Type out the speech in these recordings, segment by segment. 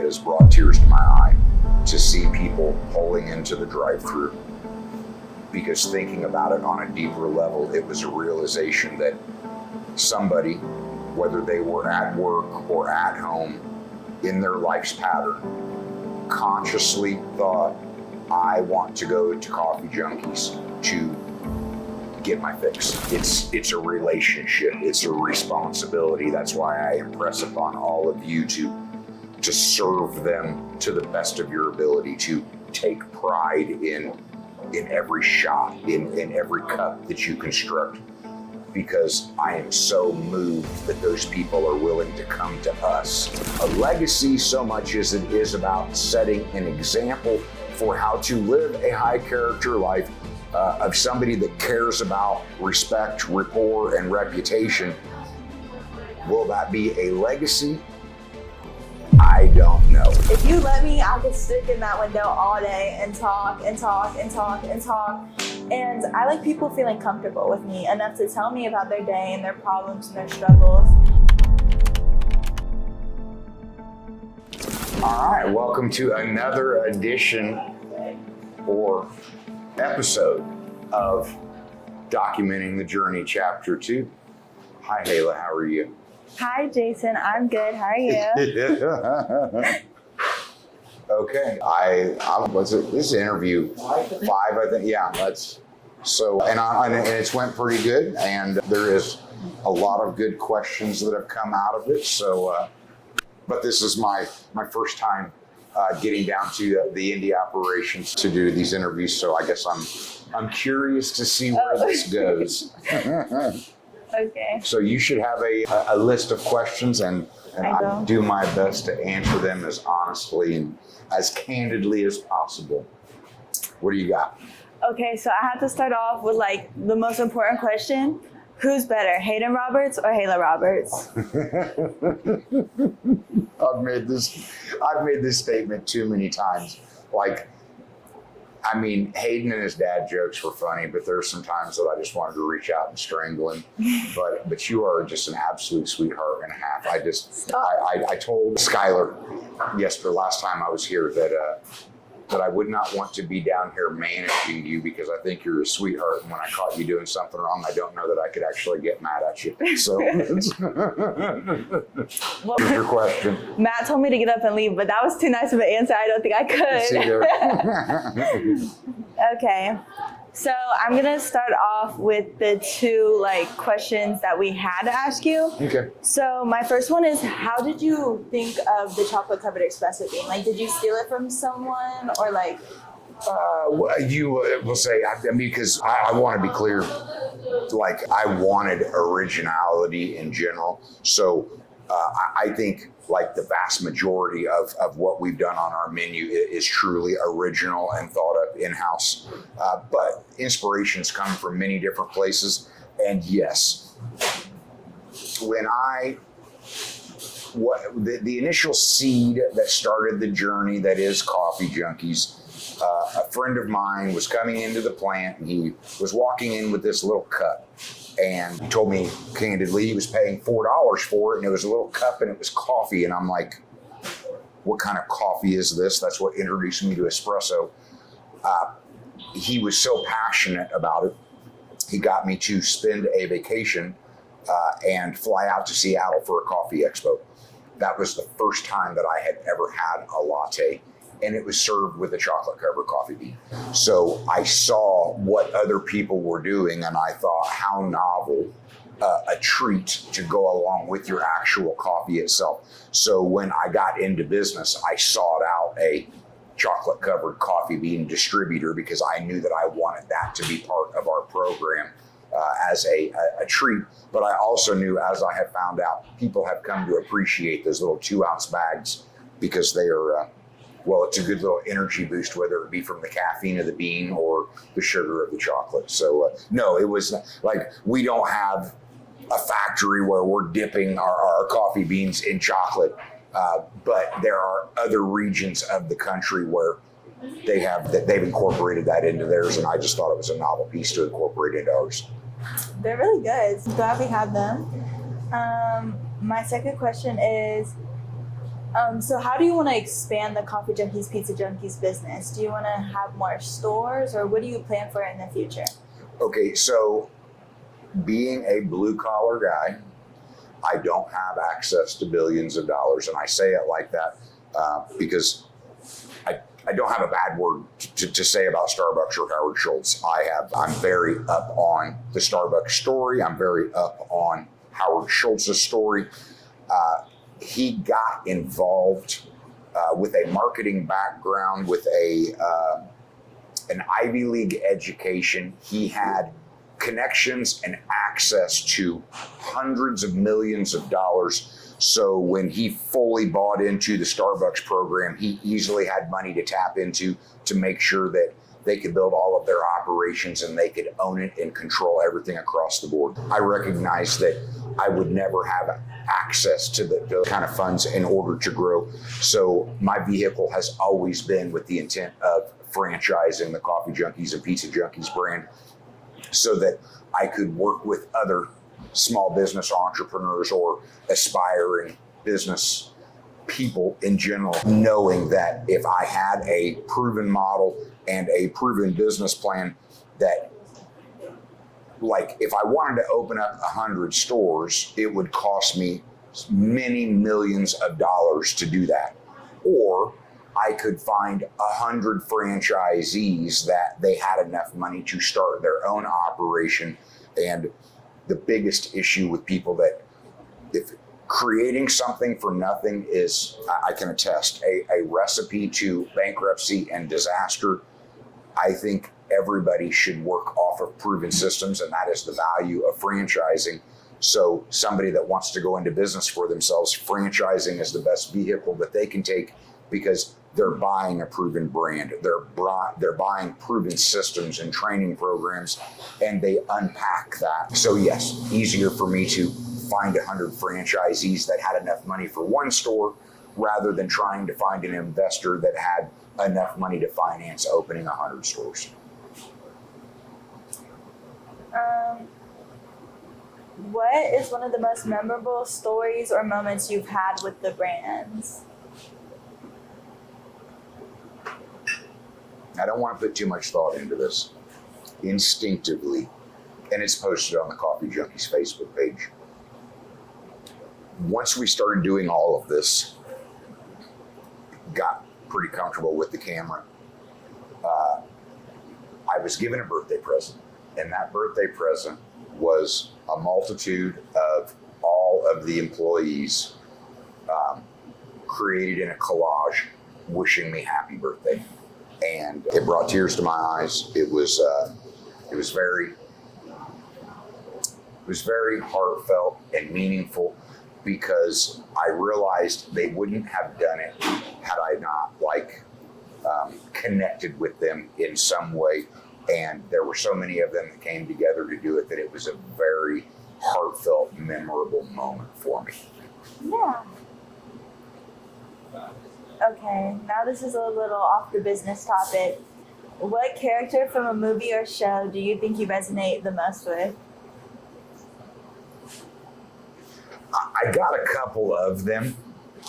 has brought tears to my eye to see people pulling into the drive-thru, because thinking about it on a deeper level, it was a realization that somebody, whether they were at work or at home, in their life's pattern, consciously thought, I want to go to Coffee Junkies to get my fix. It's a relationship, it's a responsibility. That's why I impress upon all of you to serve them to the best of your ability, to take pride in every shot, in every cup that you construct, because I am so moved that those people are willing to come to us. A legacy, so much as it is about setting an example for how to live a high character life, of somebody that cares about respect, rapport, and reputation. Will that be a legacy? I don't know. If you let me, I could stick in that window all day and talk and talk and talk and talk. And I like people feeling comfortable with me enough to tell me about their day and their problems and their struggles. All right, welcome to another edition or episode of Documenting the Journey, Chapter 2. Hi, Hayla, how are you? Hi, Jason. I'm good. How are you? Okay, I was it this interview 5, I think. Yeah, that's so, and it's went pretty good, and there is a lot of good questions that have come out of it. So, but this is my first time getting down to the India operations to do these interviews. So I guess I'm curious to see where this goes. Okay. So you should have a list of questions, and I'll do my best to answer them as honestly and as candidly as possible. What do you got? Okay, so I have to start off with like the most important question. Who's better, Hayden Roberts or Hayla Roberts? I've made this statement too many times. Like, I mean, Hayden and his dad jokes were funny, but there's some times that I just wanted to reach out and strangle him. But you are just an absolute sweetheart and a half. I told Skylar last time I was here that I would not want to be down here managing you, because I think you're a sweetheart. And when I caught you doing something wrong, I don't know that I could actually get mad at you. So, what's your question? Matt told me to get up and leave, but that was too nice of an answer. I don't think I could. Okay. So I'm going to start off with the two questions that we had to ask you. Okay. So my first one is, how did you think of the chocolate covered espresso bean? Like, did you steal it from someone, or like? You will say, I mean, because I want to be clear, like, I wanted originality in general. So I think like the vast majority of what we've done on our menu is truly original and thought of in-house. But inspirations come from many different places. And yes, when the initial seed that started the journey that is Coffee Junkies, a friend of mine was coming into the plant, and he was walking in with this little cup. And he told me candidly he was paying $4 for it, and it was a little cup and it was coffee. And I'm like, what kind of coffee is this? That's what introduced me to espresso. He was so passionate about it. He got me to spend a vacation and fly out to Seattle for a coffee expo. That was the first time that I had ever had a latte, and it was served with a chocolate covered coffee bean. So I saw what other people were doing, and I thought, how novel a treat to go along with your actual coffee itself. So when I got into business, I sought out a chocolate covered coffee bean distributor, because I knew that I wanted that to be part of our program as a treat. But I also knew, as I have found out, people have come to appreciate those little 2-ounce bags, because they are, well, it's a good little energy boost, whether it be from the caffeine of the bean or the sugar of the chocolate. So no, it was like, we don't have a factory where we're dipping our coffee beans in chocolate, but there are other regions of the country where they've incorporated that into theirs, and I just thought it was a novel piece to incorporate into ours. They're really good. I'm glad we have them. My second question is, So how do you want to expand the Coffee Junkies, Pizza Junkies business? Do you want to have more stores, or what do you plan for in the future? Okay, so being a blue collar guy, I don't have access to billions of dollars, and I say it like that because I don't have a bad word to say about Starbucks or Howard Schultz. I'm very up on the Starbucks story. I'm very up on Howard Schultz's story. He got involved with a marketing background, with an Ivy League education. He had connections and access to hundreds of millions of dollars. So when he fully bought into the Starbucks program, he easily had money to tap into to make sure that they could build all of their operations and they could own it and control everything across the board. I recognize that I would never have access to the kind of funds in order to grow. So my vehicle has always been with the intent of franchising the Coffee Junkies and Pizza Junkies brand so that I could work with other small business entrepreneurs or aspiring business people in general, knowing that if I had a proven model and a proven business plan, that like if I wanted to open up 100 stores, it would cost me many millions of dollars to do that. Or I could find 100 franchisees that they had enough money to start their own operation. And the biggest issue with people that if creating something from nothing is, I can attest, a recipe to bankruptcy and disaster. I think everybody should work off of proven systems, and that is the value of franchising. So somebody that wants to go into business for themselves, franchising is the best vehicle that they can take because they're buying a proven brand. They're buying proven systems and training programs, and they unpack that. So yes, easier for me to find 100 franchisees that had enough money for one store rather than trying to find an investor that had enough money to finance opening 100 stores. What is one of the most memorable stories or moments you've had with the brands? I don't want to put too much thought into this. Instinctively, and it's posted on the Coffee Junkies Facebook page. Once we started doing all of this, got pretty comfortable with the camera, I was given a birthday present, and that birthday present was a multitude of all of the employees created in a collage wishing me happy birthday. And it brought tears to my eyes. It was very heartfelt and meaningful because I realized they wouldn't have done it had I not connected with them in some way. And there were so many of them that came together to do it that it was a very heartfelt, memorable moment for me. Yeah. Okay, now this is a little off the business topic. What character from a movie or show do you think you resonate the most with? I got a couple of them,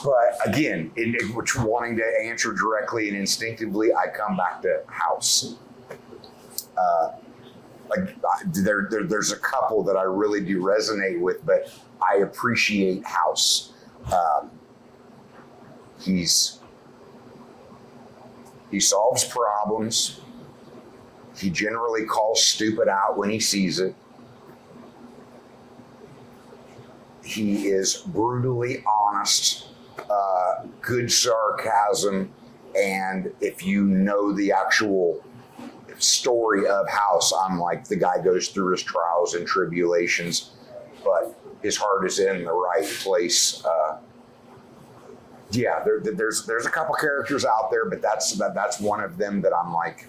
but again, wanting to answer directly and instinctively, I come back to House. There's a couple that I really do resonate with, but I appreciate House. He solves problems. He generally calls stupid out when he sees it. He is brutally honest, good sarcasm, and if you know the actual story of House, I'm like, the guy goes through his trials and tribulations, but his heart is in the right place. There's a couple characters out there, but that's one of them that I'm like,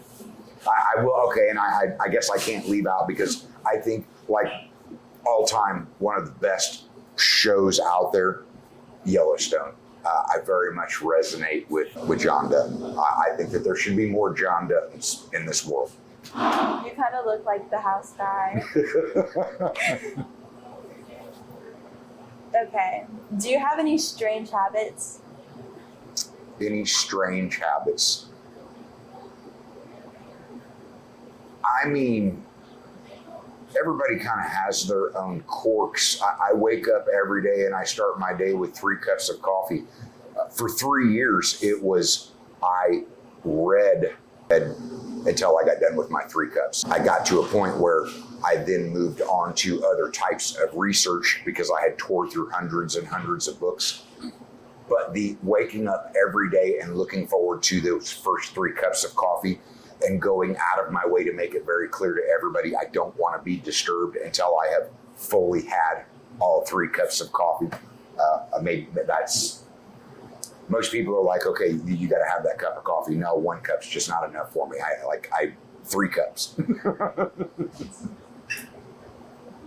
I will, okay, and I guess I can't leave out because I think all time, one of the best shows out there, Yellowstone. I very much resonate with John Dutton. I think that there should be more John Duttons in this world. You kind of look like the House guy. Okay. Do you have any strange habits? Any strange habits? I mean, everybody kind of has their own quirks. I wake up every day and I start my day with 3 cups of coffee. For 3 years, it was I read until I got done with my 3 cups. I got to a point where I then moved on to other types of research because I had tore through hundreds and hundreds of books. But the waking up every day and looking forward to those first 3 cups of coffee and going out of my way to make it very clear to everybody I don't want to be disturbed until I have fully had all 3 cups of coffee. Most people are like, okay, you got to have that cup of coffee. No, 1 cup's just not enough for me. I 3 cups.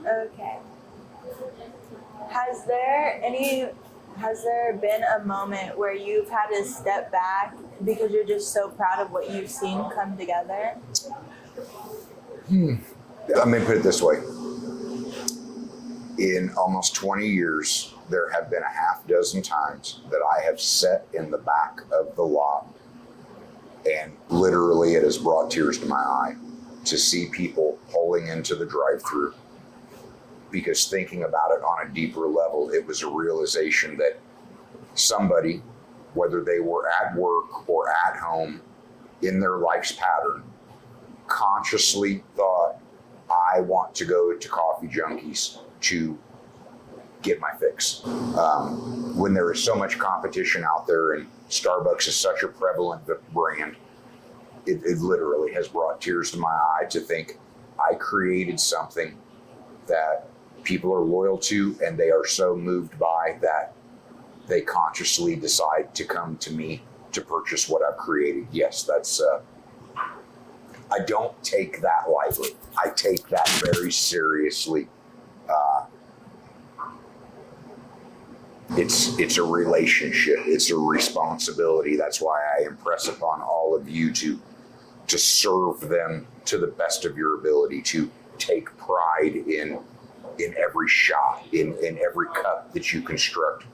Okay. Has there been a moment where you've had to step back because you're just so proud of what you've seen come together? Let me put it this way. In almost 20 years, there have been a half dozen times that I have sat in the back of the lot, and literally it has brought tears to my eye to see people pulling into the drive-thru, because thinking about it on a deeper level, it was a realization that somebody, whether they were at work or at home in their life's pattern, consciously thought, I want to go to Coffee Junkies to get my fix. When there is so much competition out there and Starbucks is such a prevalent brand, it literally has brought tears to my eye to think I created something that people are loyal to and they are so moved by that they consciously decide to come to me to purchase what I've created. Yes, that's, I don't take that lightly. I take that very seriously. It's a relationship. It's a responsibility. That's why I impress upon all of you to serve them to the best of your ability, to take pride in every shot, in every cup that you construct,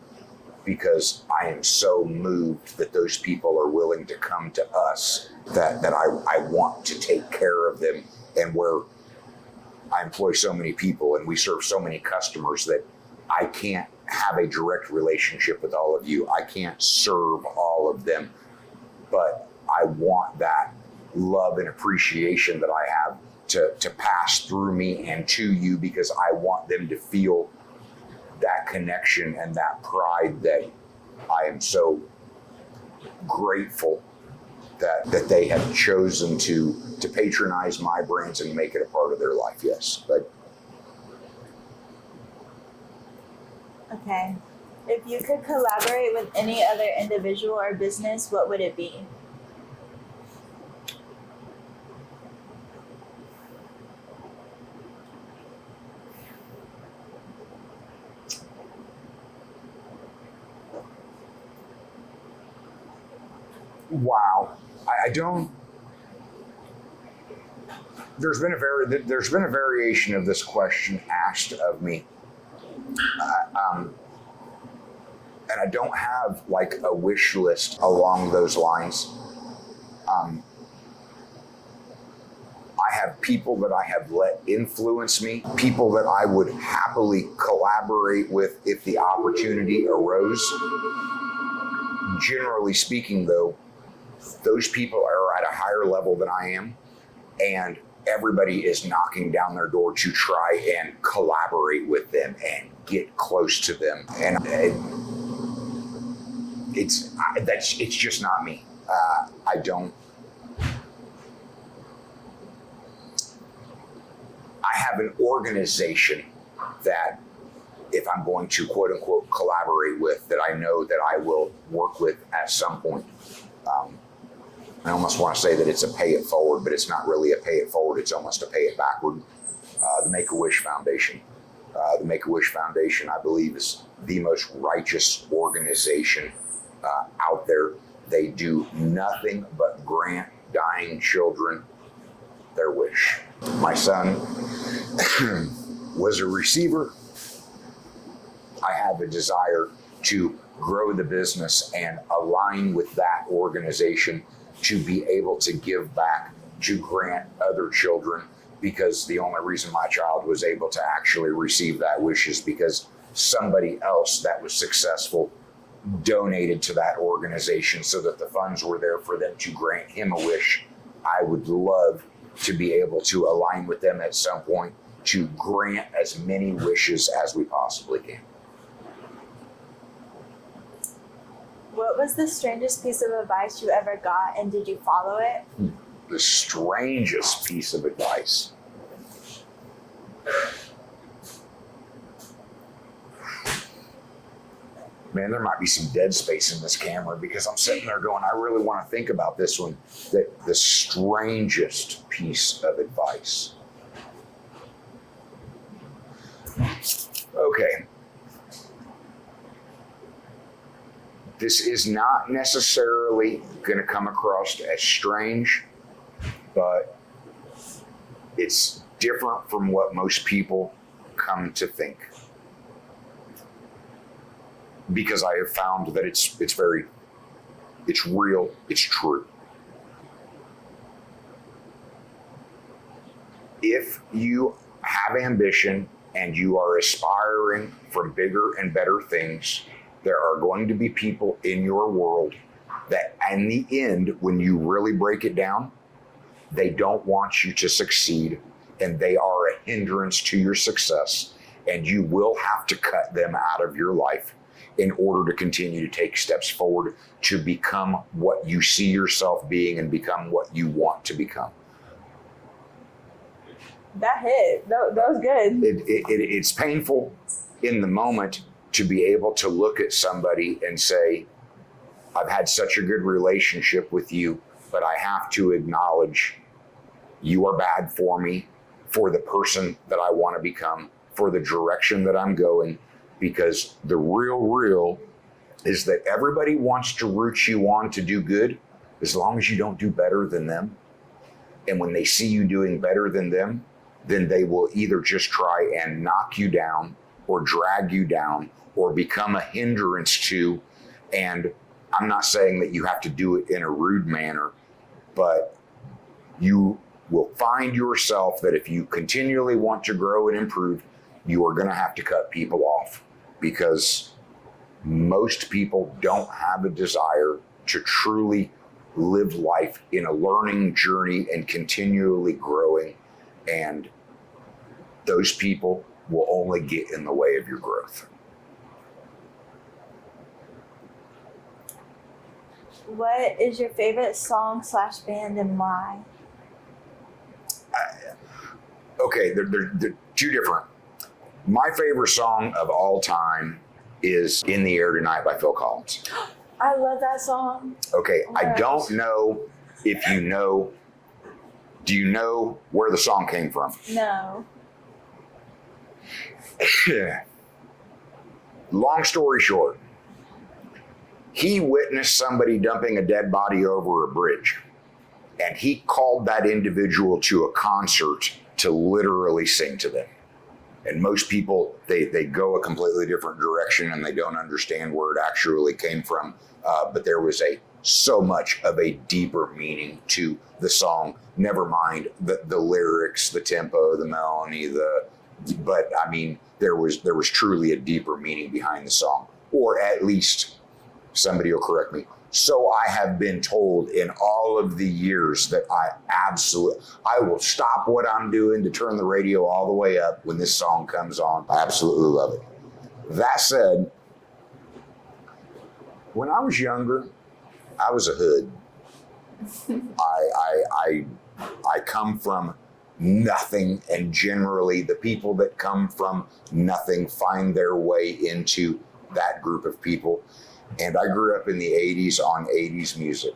because I am so moved that those people are willing to come to us, that I want to take care of them, and where I employ so many people and we serve so many customers that I can't have a direct relationship with all of you. I can't serve all of them, but I want that love and appreciation that I have to pass through me and to you, because I want them to feel that connection and that pride that I am so grateful that they have chosen to patronize my brands and make it a part of their life. Yes. But okay. If you could collaborate with any other individual or business, what would it be? wow. I don't. There's been a variation of this question asked of me, and I don't have like a wish list along those lines. I have people that I have let influence me, people that I would happily collaborate with if the opportunity arose. Generally speaking, though, those people are at a higher level than I am, and everybody is knocking down their door to try and collaborate with them and get close to them. And it's just not me. I have an organization that if I'm going to quote unquote collaborate with, that I know that I will work with at some point. I almost want to say that it's a pay it forward, but it's not really a pay it forward. It's almost a pay it backward. The Make-A-Wish Foundation. The Make-A-Wish Foundation, I believe, is the most righteous organization out there. They do nothing but grant dying children their wish. My son was a receiver. I have a desire to grow the business and align with that organization to be able to give back, to grant other children, because the only reason my child was able to actually receive that wish is because somebody else that was successful donated to that organization so that the funds were there for them to grant him a wish. I would love to be able to align with them at some point to grant as many wishes as we possibly can. What was the strangest piece of advice you ever got, and did you follow it? The strangest piece of advice. Man, there might be some dead space in this camera because I'm sitting there going, I really want to think about this one. The strangest piece of advice. Okay. This is not necessarily going to come across as strange, but it's different from what most people come to think. Because I have found that it's real, it's true. If you have ambition and you are aspiring for bigger and better things, there are going to be people in your world that in the end, when you really break it down, they don't want you to succeed and they are a hindrance to your success, and you will have to cut them out of your life in order to continue to take steps forward to become what you see yourself being and become what you want to become. That hit. That was good. It's painful in the moment to be able to look at somebody and say, I've had such a good relationship with you, but I have to acknowledge you are bad for me, for the person that I want to become, for the direction that I'm going. Because the real is that everybody wants to root you on to do good as long as you don't do better than them. And when they see you doing better than them, then they will either just try and knock you down or drag you down or become a hindrance to. And I'm not saying that you have to do it in a rude manner, but you will find yourself that if you continually want to grow and improve, you are going to have to cut people off. Because most people don't have a desire to truly live life in a learning journey and continually growing. And those people will only get in the way of your growth. What is your favorite song/band and why? Okay, they're two different. My favorite song of all time is In the Air Tonight by Phil Collins. I love that song. Okay, Oh my I don't gosh. know if you know, do you know where the song came from? No. Long story short, he witnessed somebody dumping a dead body over a bridge, and he called that individual to a concert to literally sing to them. And most people, they go a completely different direction and they don't understand where it actually came from. But there was so much of a deeper meaning to the song. Never mind the lyrics, the tempo, the melody, but I mean, there was truly a deeper meaning behind the song, or at least somebody will correct me. So I have been told in all of the years that I will stop what I'm doing to turn the radio all the way up when this song comes on. I absolutely love it. That said, when I was younger, I was a hood. I come from nothing, and generally the people that come from nothing find their way into that group of people. And I grew up in the 80s on 80s music.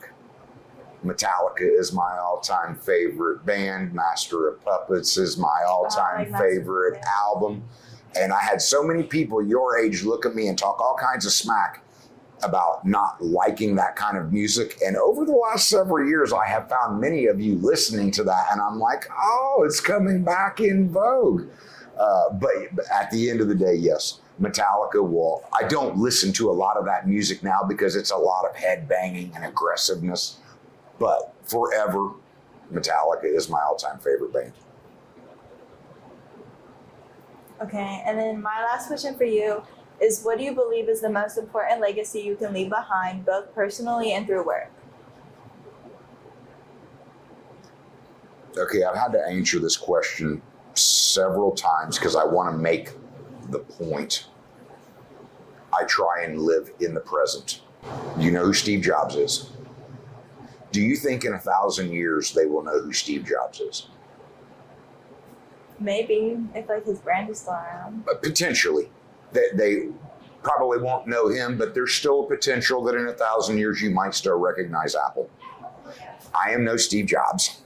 Metallica is my all-time favorite band. Master of Puppets is my all-time favorite album. And I had so many people your age look at me and talk all kinds of smack about not liking that kind of music. And over the last several years, I have found many of you listening to that. And I'm like, oh, it's coming back in vogue. But at the end of the day, yes, Metallica will, I don't listen to a lot of that music now because it's a lot of head banging and aggressiveness, but forever, Metallica is my all-time favorite band. Okay, and then my last question for you is, what do you believe is the most important legacy you can leave behind, both personally and through work? Okay, I've had to answer this question several times because I want to make the point. I try and live in the present. You know who Steve Jobs is? Do you think in 1,000 years they will know who Steve Jobs is? Maybe, if like his brand is still around. Potentially. They probably won't know him, but there's still a potential that in 1,000 years you might still recognize Apple. I am no Steve Jobs.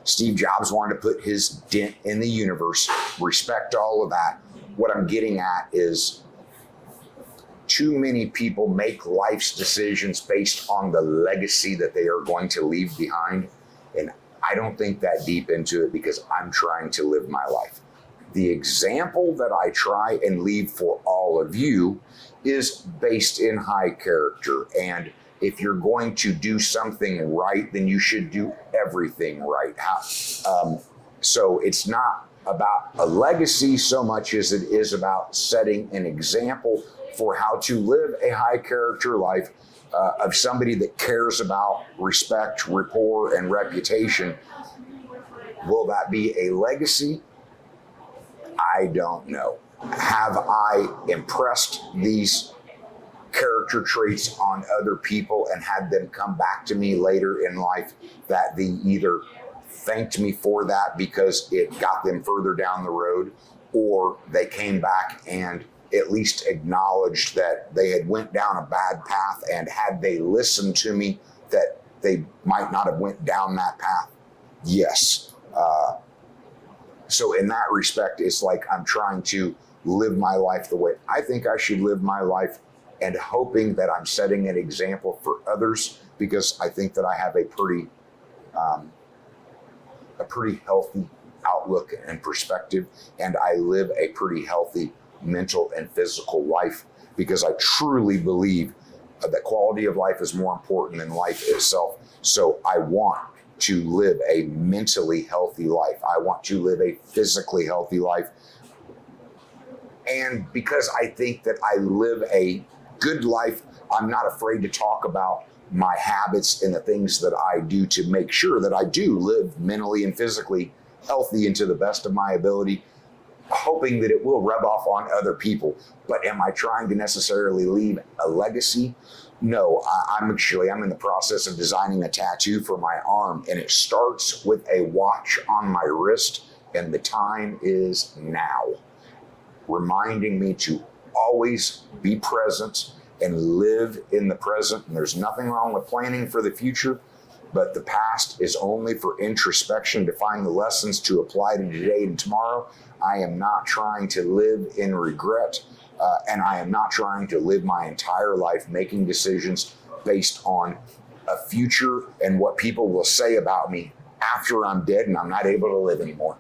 Steve Jobs wanted to put his dent in the universe. Respect all of that. What I'm getting at is too many people make life's decisions based on the legacy that they are going to leave behind. And I don't think that deep into it because I'm trying to live my life. The example that I try and leave for all of you is based in high character. And if you're going to do something right, then you should do everything right. So it's not about a legacy so much as it is about setting an example for how to live a high character life of somebody that cares about respect, rapport, and reputation. Will that be a legacy? I don't know. Have I impressed these character traits on other people and had them come back to me later in life that they either thanked me for that because it got them further down the road, or they came back and at least acknowledged that they had went down a bad path, and had they listened to me that they might not have went down that path? Yes. So in that respect, it's like I'm trying to live my life the way I think I should live my life, and hoping that I'm setting an example for others, because I think that I have a pretty healthy outlook and perspective, and I live a pretty healthy mental and physical life, because I truly believe that quality of life is more important than life itself. So I want to live a mentally healthy life. I want to live a physically healthy life. And because I think that I live a good life, I'm not afraid to talk about my habits and the things that I do to make sure that I do live mentally and physically healthy and to the best of my ability, hoping that it will rub off on other people. But am I trying to necessarily leave a legacy? No, I'm in the process of designing a tattoo for my arm, and it starts with a watch on my wrist, and the time is now, reminding me to always be present and live in the present. And there's nothing wrong with planning for the future, but the past is only for introspection to find the lessons to apply to today and tomorrow. I am not trying to live in regret, and I am not trying to live my entire life making decisions based on a future and what people will say about me after I'm dead and I'm not able to live anymore.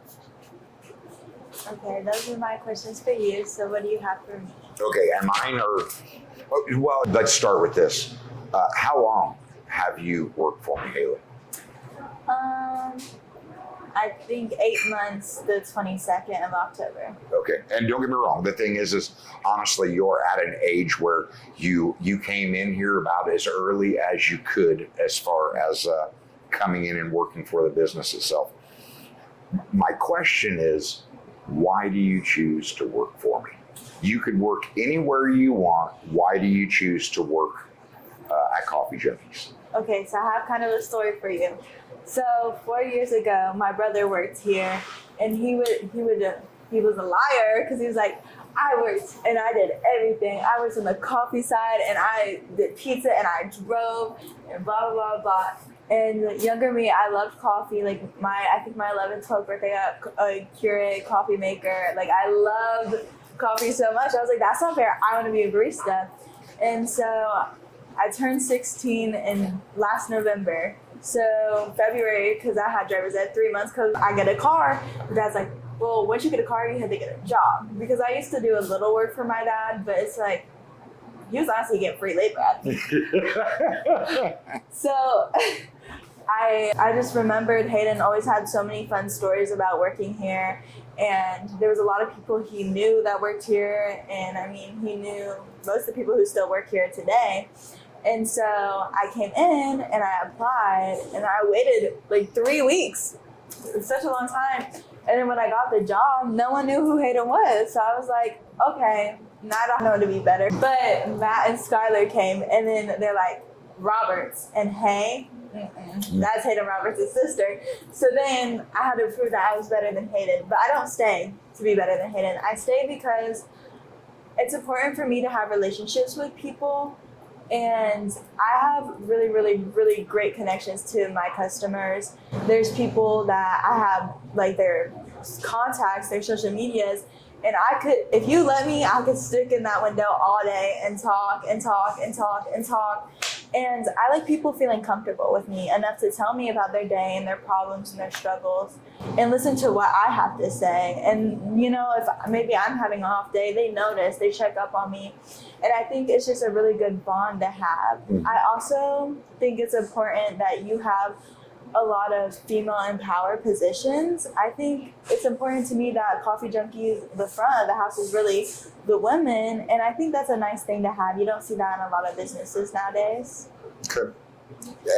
Okay, those are my questions for you. So what do you have for me? Okay, and mine are, well, let's start with this. How long have you worked for me, Hayla? I think 8 months, the 22nd of October. Okay, and don't get me wrong. The thing is honestly, you're at an age where you came in here about as early as you could as far as coming in and working for the business itself. My question is, why do you choose to work for me? You could work anywhere you want. Why do you choose to work at Coffee Junkies? Okay, so I have kind of a story for you. So 4 years ago, my brother worked here, and he was a liar because he was like, I worked and I did everything. I was on the coffee side, and I did pizza, and I drove, and blah blah blah blah. And younger me, I loved coffee. Like I think my 11th, 12th birthday, I got a Keurig coffee maker. Like I loved coffee so much. I was like, that's not fair. I want to be a barista. And so I turned 16 in last November. So February, because I had driver's ed 3 months, because I get a car. Dad's like, well, once you get a car, you have to get a job. Because I used to do a little work for my dad, but it's like, he was honestly getting free labor at me. So I just remembered Hayden always had so many fun stories about working here. And there was a lot of people he knew that worked here. And I mean, he knew most of the people who still work here today. And so I came in and I applied and I waited like 3 weeks. It's such a long time. And then when I got the job, no one knew who Hayden was. So I was like, okay, now I don't know to be better. But Matt and Skylar came and then they're like, Roberts and Hay. That's Hayden Roberts' sister. So then I had to prove that I was better than Hayden. But I don't stay to be better than Hayden. I stay because it's important for me to have relationships with people. And I have really, really, really great connections to my customers. There's people that I have like their contacts, their social medias. And I could, if you let me, I could stick in that window all day and talk and talk and talk and talk. And I like people feeling comfortable with me enough to tell me about their day and their problems and their struggles and listen to what I have to say. And, you know, if maybe I'm having an off day, they notice, they check up on me. And I think it's just a really good bond to have. I also think it's important that you have a lot of female empowered positions. I think it's important to me that Coffee Junkies, the front of the house is really the women. And I think that's a nice thing to have. You don't see that in a lot of businesses nowadays. Okay.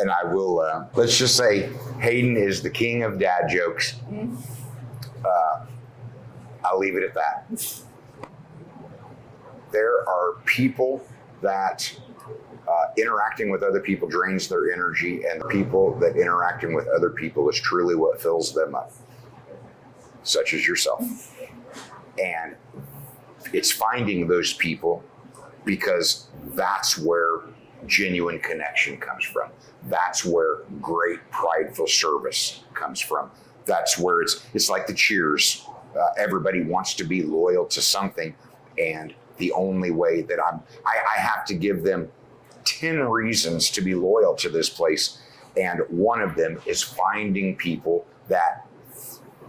And I will, let's just say Hayden is the king of dad jokes. I'll leave it at that. There are people that interacting with other people drains their energy, and the people that interacting with other people is truly what fills them up, such as yourself. And it's finding those people, because that's where genuine connection comes from. That's where great prideful service comes from. That's where it's like the Cheers. Everybody wants to be loyal to something, and the only way that I have to give them 10 reasons to be loyal to this place. And one of them is finding people that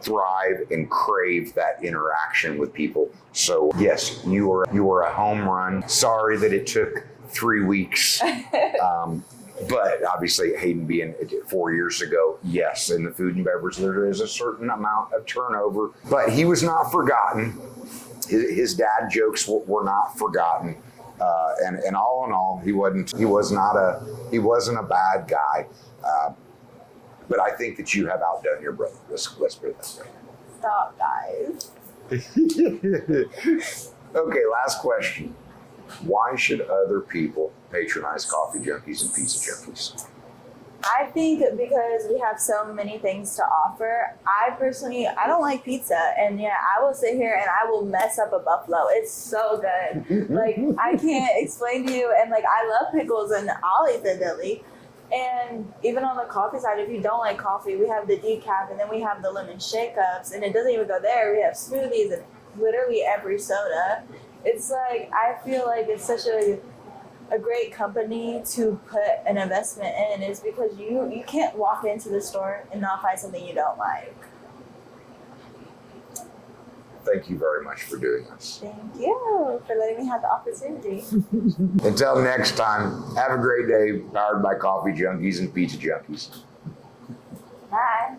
thrive and crave that interaction with people. So yes, you were a home run. Sorry that it took 3 weeks. But obviously Hayden being 4 years ago, yes, in the food and beverage, there is a certain amount of turnover, but he was not forgotten. His dad jokes were not forgotten. And all in all, he wasn't a bad guy. But I think that you have outdone your brother. Let's put it that way. Stop, guys. Okay, last question. Why should other people patronize Coffee Junkies and Pizza Junkies? I think because we have so many things to offer. I personally, I don't like pizza. And yeah, I will sit here and I will mess up a buffalo. It's so good. Like, I can't explain to you. And like, I love pickles and I'll eat the deli. And even on the coffee side, if you don't like coffee, we have the decaf and then we have the lemon shake-ups. And it doesn't even go there. We have smoothies and literally every soda. It's like, I feel like it's such a great company to put an investment in, is because you can't walk into the store and not find something you don't like. Thank you very much for doing this. Thank you for letting me have the opportunity. Until next time, have a great day, powered by Coffee Junkies and Pizza Junkies. Bye.